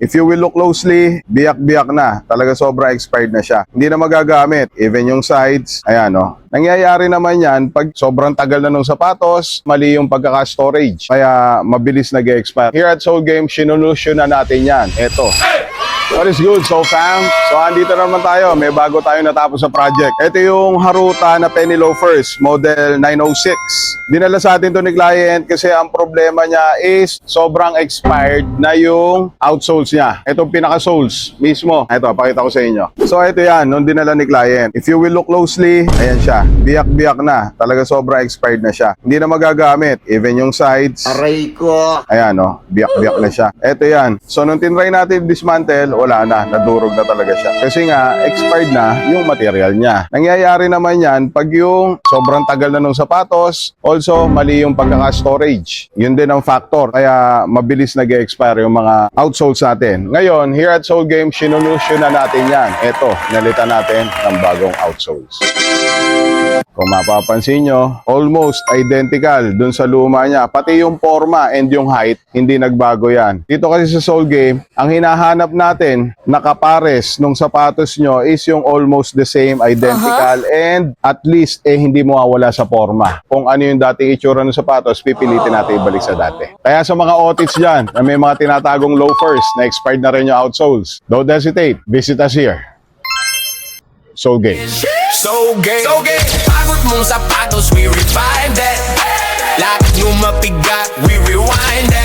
If you will look closely, biyak-biyak na. Talaga sobra expired na siya. Hindi na magagamit. Even yung sides, ayan o. Nangyayari naman yan pag sobrang tagal na ng sapatos, mali yung pagkaka-storage. Kaya mabilis nag-expire. Here at Soul Game, sinulusyon na natin yan. Eto. What is good, so fam? So, andito naman tayo. May bago tayo natapos sa project. Ito yung Haruta na penny loafers, model 906. Dinala sa atin to ni client kasi ang problema niya is sobrang expired na yung outsoles niya. Itong pinaka-soles mismo. Ito, pakita ko sa inyo. So, ito yan, nung dinala ni client. If you will look closely, ayan siya. Biyak-biyak na. Talaga sobra expired na siya. Hindi na magagamit. Even yung sides. Aray ko! Ayan, oh, biyak-biyak na siya. Ito yan. So, nung tinry natin dismantle, wala na, nadurog na talaga siya. Kasi nga, expired na yung material niya. Nangyayari naman yan pag yung sobrang tagal na ng sapatos, also, mali yung pagkaka-storage. Yun din ang factor. Kaya, mabilis nag-expire yung mga outsoles natin. Ngayon, here at Soul Game, sinulusyon na natin yan. Ito, nalitan natin ng bagong outsoles. Kung mapapansin nyo, almost identical dun sa luma niya. Pati yung forma and yung height, hindi nagbago yan. Dito kasi sa Soul Game, ang hinahanap natin na kapares nung sapatos nyo is yung almost the same, identical, and at least hindi mawawala sa forma. Kung ano yung dating itsura ng sapatos, pipilitin natin ibalik sa dati. Kaya sa mga otits dyan, na may mga tinatagong loafers na expired na rin yung outsoles, don't hesitate, visit us here. Soul Game. So gay, pagod mong sapatos, we revive that. Lahat ng mapigat, we rewind that.